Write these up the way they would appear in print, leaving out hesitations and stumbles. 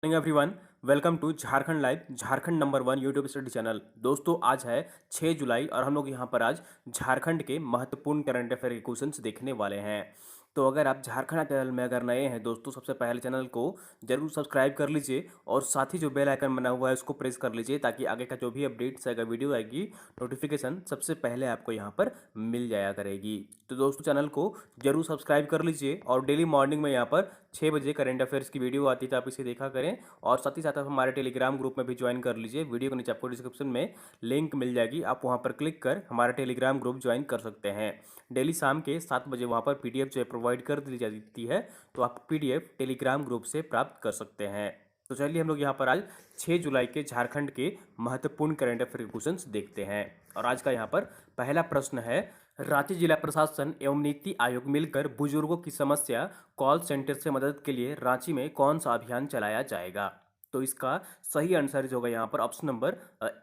Morning everyone. Welcome to Jharkhand live, Jharkhand number one YouTube study channel. दोस्तों आज है 6 जुलाई और हम लोग यहाँ पर आज झारखंड के महत्वपूर्ण करंट अफेयर के क्वेश्चंस देखने वाले हैं। तो अगर आप झारखंड चैनल में अगर नए हैं दोस्तों, सबसे पहले चैनल को जरूर सब्सक्राइब कर लीजिए और साथ ही जो बेल आइकन बना हुआ है उसको प्रेस कर लीजिए ताकि आगे का जो भी अपडेट्स आएगा, वीडियो आएगी, नोटिफिकेशन सबसे पहले आपको यहाँ पर मिल जाया करेगी। तो दोस्तों चैनल को जरूर सब्सक्राइब कर लीजिए और डेली मॉर्निंग में यहाँ पर 6 बजे करंट अफेयर्स की वीडियो आती है तो आप इसे देखा करें। और साथ ही साथ आप हमारे टेलीग्राम ग्रुप में भी ज्वाइन कर लीजिए। वीडियो के नीचे आपको डिस्क्रिप्शन में लिंक मिल जाएगी, आप वहाँ पर क्लिक कर हमारा टेलीग्राम ग्रुप ज्वाइन कर सकते हैं। डेली शाम के 7 बजे वहाँ पर पीडीएफ जो है प्रोवाइड कर दी जाती है, तो आप पीडीएफ टेलीग्राम ग्रुप से प्राप्त कर सकते हैं। तो चलिए हम लोग यहाँ पर आज 6 जुलाई के झारखंड के महत्वपूर्ण करंट अफेयर क्वेश्चंस देखते हैं। और आज का यहाँ पर पहला प्रश्न है, रांची जिला प्रशासन एवं नीति आयोग मिलकर बुजुर्गों की समस्या कॉल सेंटर से मदद के लिए रांची में कौन सा अभियान चलाया जाएगा? तो इसका सही आंसर जो होगा यहाँ पर ऑप्शन नंबर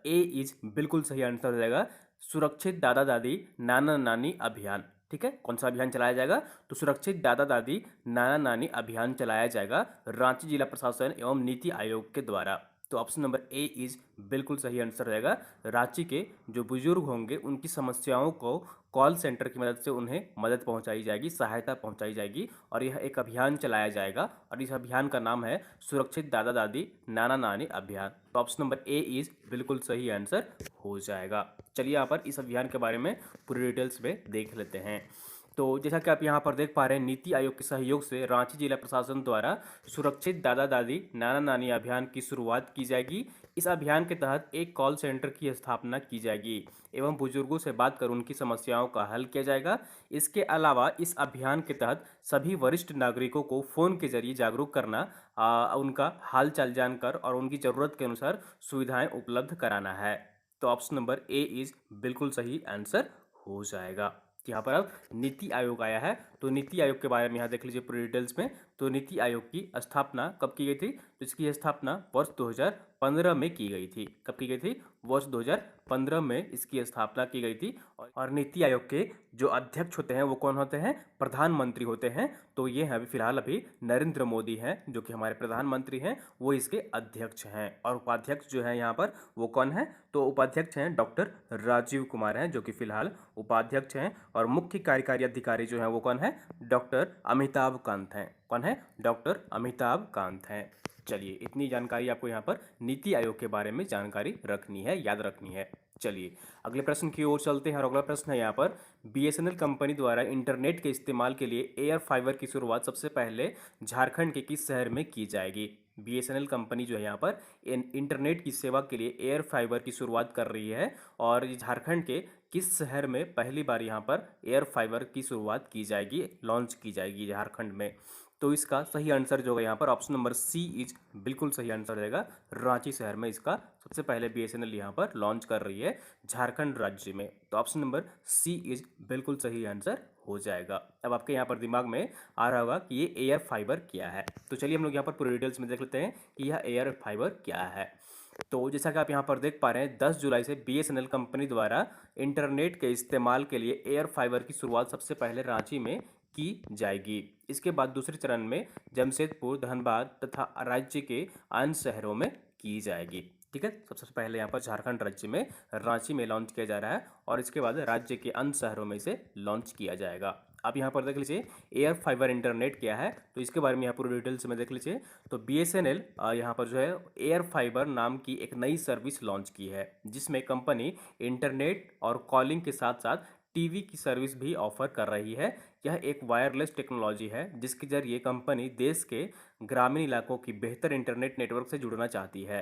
ए इज बिल्कुल सही आंसर हो जाएगा। सुरक्षित दादा दादी नाना नानी अभियान। ठीक है, कौन सा अभियान चलाया जाएगा? तो सुरक्षित दादा दादी नाना नानी अभियान चलाया जाएगा रांची जिला प्रशासन एवं नीति आयोग के द्वारा। तो ऑप्शन नंबर ए इज बिल्कुल सही आंसर रहेगा। रांची के जो बुजुर्ग होंगे उनकी समस्याओं को कॉल सेंटर की मदद से उन्हें मदद पहुंचाई जाएगी, सहायता पहुंचाई जाएगी और यह एक अभियान चलाया जाएगा और इस अभियान का नाम है सुरक्षित दादा दादी नाना नानी अभियान। तो ऑप्शन नंबर ए इज बिल्कुल सही आंसर हो जाएगा। चलिए यहाँ पर इस अभियान के बारे में पूरी डिटेल्स में देख लेते हैं। तो जैसा कि आप यहाँ पर देख पा रहे हैं, नीति आयोग के सहयोग से रांची जिला प्रशासन द्वारा सुरक्षित दादा दादी नाना नानी अभियान की शुरुआत की जाएगी। इस अभियान के तहत एक कॉल सेंटर की स्थापना की जाएगी एवं बुजुर्गों से बात कर उनकी समस्याओं का हल किया जाएगा। इसके अलावा इस अभियान के तहत सभी वरिष्ठ नागरिकों को फ़ोन के जरिए जागरूक करना, उनका हाल चाल जानकर और उनकी ज़रूरत के अनुसार सुविधाएं उपलब्ध कराना है। तो ऑप्शन नंबर ए इज बिल्कुल सही आंसर हो जाएगा। यहाँ पर अब नीति आयोग आया है, तो नीति आयोग के बारे में यहाँ देख लीजिए पूरी डिटेल्स में। तो नीति आयोग की स्थापना कब की गई थी? तो इसकी स्थापना वर्ष 2015 में की गई थी। कब की गई थी? वर्ष 2015 में इसकी स्थापना की गई थी। और नीति आयोग के जो अध्यक्ष होते हैं वो कौन होते हैं? प्रधानमंत्री होते हैं। तो ये हैं अभी नरेंद्र मोदी हैं जो कि हमारे प्रधानमंत्री हैं, वो इसके अध्यक्ष हैं। और उपाध्यक्ष जो है यहाँ पर वो कौन है? तो उपाध्यक्ष हैं डॉक्टर राजीव कुमार हैं जो कि फिलहाल उपाध्यक्ष हैं। और मुख्य कार्यकारी अधिकारी जो है वो कौन है? डॉक्टर अमिताभ कांत हैं। कौन है? डॉक्टर अमिताभ कांत हैं। चलिए इतनी जानकारी आपको यहाँ पर नीति आयोग के बारे में जानकारी रखनी है, याद रखनी है। चलिए अगले प्रश्न की ओर चलते हैं और अगला प्रश्न है यहाँ पर, बीएसएनएल कंपनी द्वारा इंटरनेट के इस्तेमाल के लिए एयर फाइबर की शुरुआत सबसे पहले झारखंड के किस शहर में की जाएगी? बीएसएनएल कंपनी जो है यहाँ पर इंटरनेट की सेवा के लिए एयर फाइबर की शुरुआत कर रही है और झारखंड के किस शहर में पहली बार यहाँ पर एयर फाइबर की शुरुआत की जाएगी, लॉन्च की जाएगी झारखंड में? तो इसका सही आंसर जो है यहाँ पर ऑप्शन नंबर सी इज बिल्कुल सही आंसर रहेगा। रांची शहर में इसका सबसे पहले बीएसएनएल यहाँ पर लॉन्च कर रही है झारखंड राज्य में। तो ऑप्शन नंबर सी इज बिल्कुल सही आंसर हो जाएगा। अब आपके यहाँ पर दिमाग में आ रहा होगा कि ये एयर फाइबर क्या है। तो चलिए हम लोग यहाँ पर पूरे डिटेल्स में देख लेते हैं कि यह एयर फाइबर क्या है। तो जैसा कि आप यहाँ पर देख पा रहे हैं, 10 जुलाई से बीएसएनएल कंपनी द्वारा इंटरनेट के इस्तेमाल के लिए एयर फाइबर की शुरुआत सबसे पहले रांची में की जाएगी। इसके बाद दूसरे चरण में जमशेदपुर, धनबाद तथा राज्य के अन्य शहरों में की जाएगी। ठीक है, सबसे पहले यहाँ पर झारखंड राज्य में रांची में लॉन्च किया जा रहा है और इसके बाद राज्य के अन्य शहरों में इसे लॉन्च किया जाएगा। आप यहाँ पर देख लीजिए एयर फाइबर इंटरनेट क्या है, तो इसके बारे में यहाँ पूरी डिटेल्स में देख लीजिए। तो बीएसएनएल यहाँ पर जो है एयर फाइबर नाम की एक नई सर्विस लॉन्च की है जिसमें कंपनी इंटरनेट और कॉलिंग के साथ साथ टीवी की सर्विस भी ऑफर कर रही है। यह एक वायरलेस टेक्नोलॉजी है जिसके जरिए कंपनी देश के ग्रामीण इलाकों की बेहतर इंटरनेट नेटवर्क से जुड़ना चाहती है।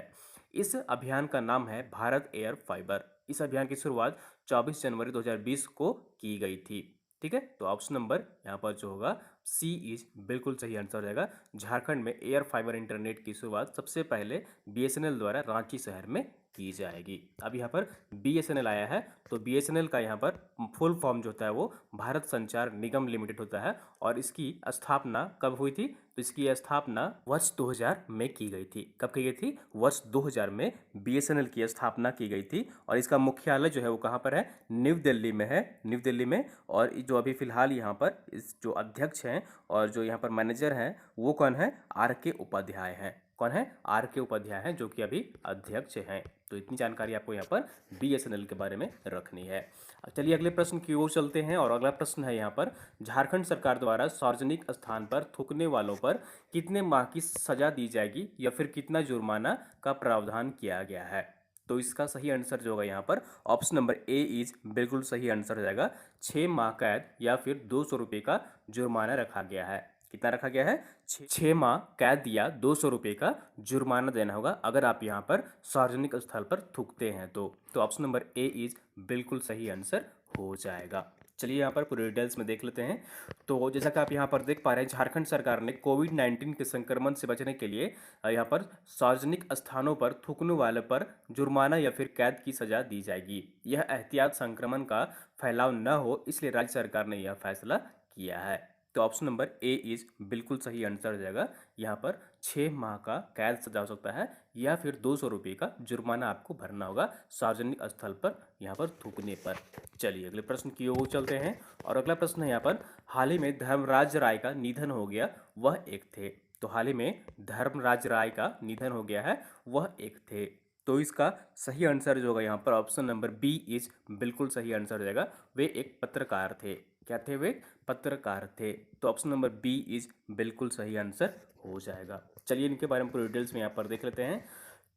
इस अभियान का नाम है भारत एयर फाइबर। इस अभियान की शुरुआत 24 जनवरी 2020 को की गई थी। ठीक है, तो ऑप्शन नंबर यहाँ पर जो होगा सी इज बिल्कुल सही आंसर रहेगा। झारखंड में एयर फाइबर इंटरनेट की शुरुआत सबसे पहले बीएसएनएल द्वारा रांची शहर में की जाएगी। अब यहाँ पर बीएसएनएल आया है, तो बीएसएनएल का यहाँ पर फुल फॉर्म जो होता है वो भारत संचार निगम लिमिटेड होता है और इसकी स्थापना कब हुई थी? तो इसकी स्थापना वर्ष 2000 में की गई थी। कब की गई थी? वर्ष 2000 में बीएसएनएल की स्थापना की गई थी और इसका मुख्यालय जो है वो कहाँ पर है? न्यू दिल्ली में है, न्यू दिल्ली में। और जो अभी फिलहाल यहाँ पर इस जो अध्यक्ष हैं और जो यहाँ पर मैनेजर हैं वो कौन है? आर के उपाध्याय हैं। कौन है? आर के उपाध्याय हैं, जो कि अभी अध्यक्ष हैं। तो इतनी जानकारी आपको यहाँ पर बीएसएनएल के बारे में रखनी है। चलिए अगले प्रश्न की ओर चलते हैं और अगला प्रश्न है यहाँ पर, झारखंड सरकार द्वारा सार्वजनिक स्थान पर थूकने वालों पर कितने माह की सजा दी जाएगी या फिर कितना जुर्माना का प्रावधान किया गया है? तो इसका सही आंसर जो होगा यहाँ पर ऑप्शन नंबर ए इज बिल्कुल सही आंसर हो जाएगा। 6 माह कैद या फिर 200 रुपये का जुर्माना रखा गया है। कितना रखा गया है? 6 माह कैद या 200 रुपये का जुर्माना देना होगा अगर आप यहाँ पर सार्वजनिक स्थल पर थूकते हैं तो ऑप्शन नंबर ए इज बिल्कुल सही आंसर हो जाएगा। चलिए यहाँ पर पूरे डिटेल्स में देख लेते हैं। तो जैसा कि आप यहाँ पर देख पा रहे हैं, झारखंड सरकार ने कोविड-19 के संक्रमण से बचने के लिए यहाँ पर सार्वजनिक स्थानों पर थूकने वाले पर जुर्माना या फिर कैद की सजा दी जाएगी। यह एहतियात संक्रमण का फैलाव न हो, इसलिए राज्य सरकार ने यह फैसला किया है। तो ऑप्शन नंबर ए इज बिल्कुल सही आंसर हो जाएगा। यहाँ पर 6 माह का कैद सजा हो सकता है या फिर 200 रुपये का जुर्माना आपको भरना होगा सार्वजनिक स्थल पर यहाँ पर थूकने पर। चलिए अगले प्रश्न की ओर चलते हैं और अगला प्रश्न है यहाँ पर, हाल ही में धर्मराज राय का निधन हो गया, वह एक थे। तो हाल ही में धर्मराज राय का निधन हो गया है, वह एक थे। तो इसका सही आंसर जो होगा यहाँ पर ऑप्शन नंबर बी इज बिल्कुल सही आंसर हो जाएगा। वे एक पत्रकार थे। क्या थे वे? पत्रकार थे। तो ऑप्शन नंबर बी इज बिल्कुल सही आंसर हो जाएगा। चलिए इनके बारे में पूरी डिटेल्स में यहाँ पर देख लेते हैं।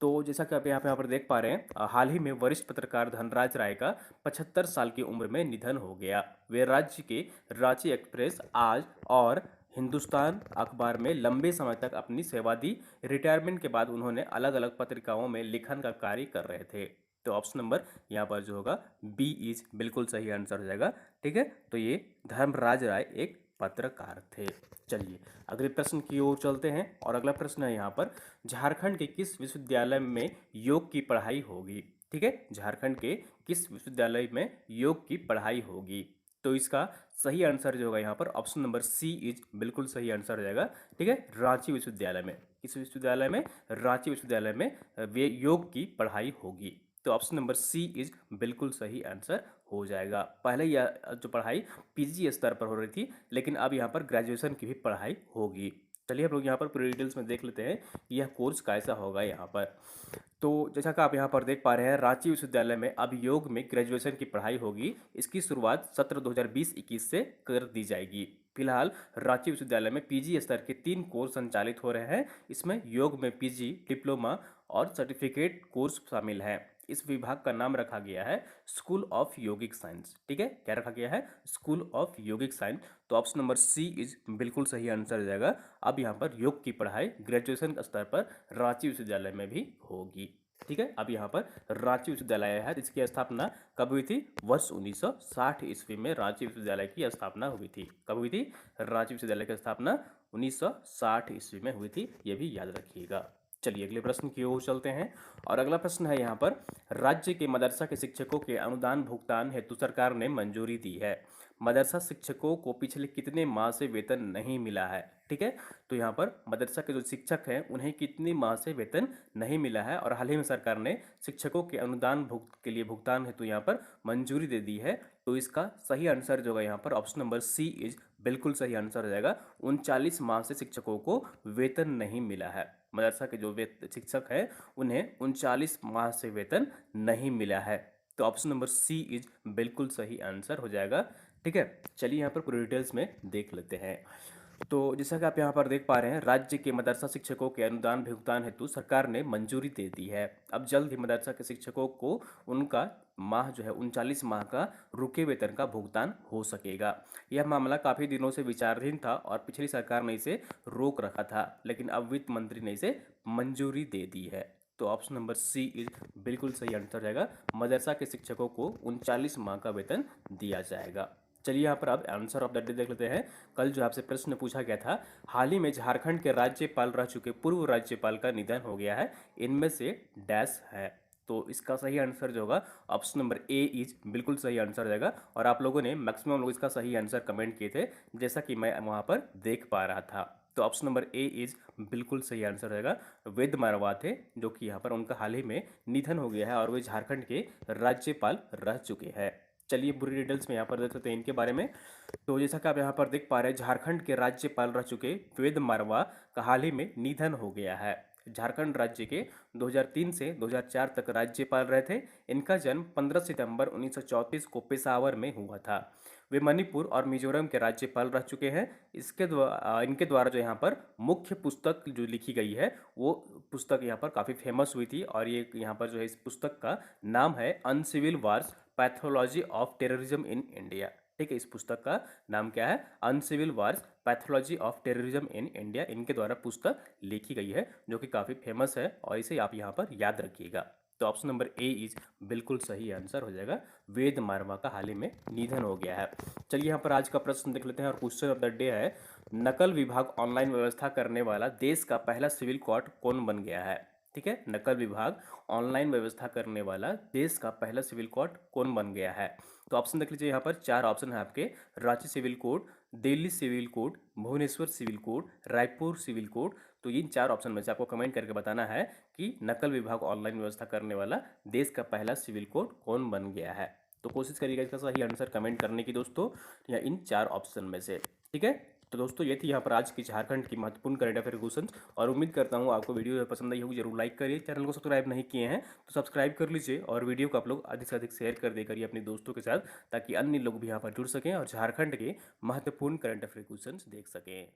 तो जैसा कि आप यहाँ पर देख पा रहे हैं, हाल ही में वरिष्ठ पत्रकार धनराज राय का 75 साल की उम्र में निधन हो गया। वे राज्य के रांची एक्सप्रेस, आज और हिंदुस्तान अखबार में लंबे समय तक अपनी सेवा दी। रिटायरमेंट के बाद उन्होंने अलग अलग पत्रिकाओं में लेखन का कार्य कर रहे थे। तो ऑप्शन नंबर यहाँ पर जो होगा बी इज बिल्कुल सही आंसर हो जाएगा। ठीक है, तो ये धर्मराज राय एक पत्रकार थे। चलिए अगले प्रश्न की ओर चलते हैं और अगला प्रश्न है यहाँ पर, झारखंड के किस विश्वविद्यालय में योग की पढ़ाई होगी? ठीक है, झारखंड के किस विश्वविद्यालय में योग की पढ़ाई होगी? तो इसका सही आंसर जो होगा यहाँ पर ऑप्शन नंबर सी इज बिल्कुल सही आंसर हो जाएगा। ठीक है, रांची विश्वविद्यालय में। किस विश्वविद्यालय में? रांची विश्वविद्यालय में वे योग की पढ़ाई होगी। तो ऑप्शन नंबर सी इज बिल्कुल सही आंसर हो जाएगा। पहले यह जो पढ़ाई पीजी स्तर पर हो रही थी, लेकिन अब यहाँ पर ग्रेजुएशन की भी पढ़ाई होगी। चलिए हम लोग यहाँ पर पूरी डिटेल्स में देख लेते हैं कि यह कोर्स कैसा होगा यहाँ पर। तो जैसा कि आप यहाँ पर देख पा रहे हैं, रांची विश्वविद्यालय में अब योग में ग्रेजुएशन की पढ़ाई होगी। इसकी शुरुआत सत्र 2020-21 से कर दी जाएगी। फिलहाल रांची विश्वविद्यालय में पीजी स्तर के 3 कोर्स संचालित हो रहे हैं। इसमें योग में पीजी, डिप्लोमा और सर्टिफिकेट कोर्स शामिल हैं। इस विभाग का नाम रखा गया है स्कूल ऑफ योगिक साइंस। ठीक है, क्या रखा गया है? School of yogic science. तो ऑप्शन नंबर सी इज बिल्कुल सही आंसर हो जाएगा। अब यहाँ पर योग की पढ़ाई ग्रेजुएशन स्तर पर रांची विश्वविद्यालय में भी होगी। ठीक है, अब यहाँ पर रांची विश्वविद्यालय है, इसकी स्थापना कब हुई थी? वर्ष 1960 ईस्वी में रांची विश्वविद्यालय की स्थापना हुई थी। कब हुई थी? रांची विश्वविद्यालय की स्थापना 1960 ईस्वी में हुई थी, ये भी याद रखिएगा। चलिए अगले प्रश्न की ओर चलते हैं और अगला प्रश्न है यहाँ पर, राज्य के मदरसा के शिक्षकों के अनुदान भुगतान हेतु सरकार ने मंजूरी दी है। मदरसा शिक्षकों को पिछले कितने माह से वेतन नहीं मिला है? ठीक है, तो यहाँ पर मदरसा के जो शिक्षक हैं उन्हें कितने माह से वेतन नहीं मिला है और हाल ही में सरकार ने शिक्षकों के अनुदान के लिए भुगतान हेतु यहाँ पर मंजूरी दे दी है। तो इसका सही आंसर जो है यहाँ पर ऑप्शन नंबर सी इज बिल्कुल सही आंसर हो जाएगा। 39 माह से शिक्षकों को वेतन नहीं मिला है। मदरसा के जो शिक्षक हैं उन्हें 39 माह से वेतन नहीं मिला है। तो ऑप्शन नंबर सी इज बिल्कुल सही आंसर हो जाएगा। ठीक है, चलिए यहाँ पर पूरी डिटेल्स में देख लेते हैं। तो जैसा कि आप यहाँ पर देख पा रहे हैं, राज्य के मदरसा शिक्षकों के अनुदान भुगतान हेतु सरकार ने मंजूरी दे दी है। अब जल्द ही मदरसा के शिक्षकों को उनका माह जो है 39 माह का रुके वेतन का भुगतान हो सकेगा। यह मामला काफ़ी दिनों से विचाराधीन था और पिछली सरकार ने इसे रोक रखा था, लेकिन अब वित्त मंत्री ने इसे मंजूरी दे दी है। तो ऑप्शन नंबर सी इज बिल्कुल सही आंसर रहेगा। मदरसा के शिक्षकों को 39 माह का वेतन दिया जाएगा। चलिए यहाँ पर अब आंसर ऑफ द डे देख लेते हैं। कल जो आपसे प्रश्न पूछा गया था, हाल ही में झारखंड के राज्यपाल रह चुके पूर्व राज्यपाल का निधन हो गया है, इनमें से डैश है। तो इसका सही आंसर जो होगा ऑप्शन नंबर ए इज बिल्कुल सही आंसर रहेगा। और आप लोगों ने मैक्सिमम लोग इसका सही आंसर कमेंट किए थे, जैसा कि मैं वहाँ पर देख पा रहा था। तो ऑप्शन नंबर ए इज बिल्कुल सही आंसर रहेगा। वेद मारवा थे, जो कि यहाँ पर उनका हाल ही में निधन हो गया है और वे झारखंड के राज्यपाल रह चुके हैं। चलिए पूरी डिटेल्स में यहाँ पर देख लेते हैं इनके बारे में। तो जैसा कि आप यहाँ पर देख पा रहे हैं, झारखंड के राज्यपाल रह चुके वेद मारवा का हाल ही में निधन हो गया है। झारखंड राज्य के 2003 से 2004 तक राज्यपाल रहे थे। इनका जन्म 15 सितंबर 1934 को पेशावर में हुआ था। वे मणिपुर और मिजोरम के राज्यपाल रह चुके हैं। इनके द्वारा जो यहाँ पर मुख्य पुस्तक जो लिखी गई है वो पुस्तक यहाँ पर काफ़ी फेमस हुई थी, और ये यहाँ पर जो है इस पुस्तक का नाम है uncivil wars pathology of terrorism in India. ठीक है, इस पुस्तक का नाम क्या है? Uncivil wars pathology of terrorism in India. इनके द्वारा पुस्तक लिखी गई है जो कि काफ़ी फेमस है, और इसे आप यहाँ पर याद रखिएगा। तो ऑप्शन नंबर ए इज बिल्कुल सही आंसर हो जाएगा। वेद मारवा का हाल ही में निधन हो गया है। चलिए यहाँ पर आज का प्रश्न देख लेते हैं, और क्वेश्चन ऑफ द डे है, नकल विभाग ऑनलाइन व्यवस्था करने वाला देश का पहला सिविल कोर्ट कौन बन गया है? ठीक है, नकल विभाग ऑनलाइन व्यवस्था करने वाला देश का पहला सिविल कोर्ट कौन बन गया है? तो ऑप्शन देख लीजिए, यहाँ पर चार ऑप्शन है आपके। Ranchi civil code, Delhi civil code, Bhubaneswar civil code, Raipur civil code. तो इन चार ऑप्शन में से आपको कमेंट करके बताना है कि नकल विभाग ऑनलाइन व्यवस्था करने वाला देश का पहला सिविल कोड कौन बन गया है। तो कोशिश करिएगा इसका सही आंसर कमेंट करने की दोस्तों, या इन चार ऑप्शन में से। ठीक है, तो दोस्तों ये थी यहाँ पर आज की झारखंड की महत्वपूर्ण करंट अफेयर क्वेश्चन, और उम्मीद करता हूँ आपको वीडियो पसंद आई होगी। जरूर लाइक करिए, चैनल को सब्सक्राइब नहीं किए हैं तो सब्सक्राइब कर लीजिए, और वीडियो को आप लोग अधिक से अधिक शेयर कर दे करिए अपने दोस्तों के साथ, ताकि अन्य लोग भी यहाँ पर जुड़ सकें और झारखंड के महत्वपूर्ण करंट अफेयर क्वेश्चन देख सकें।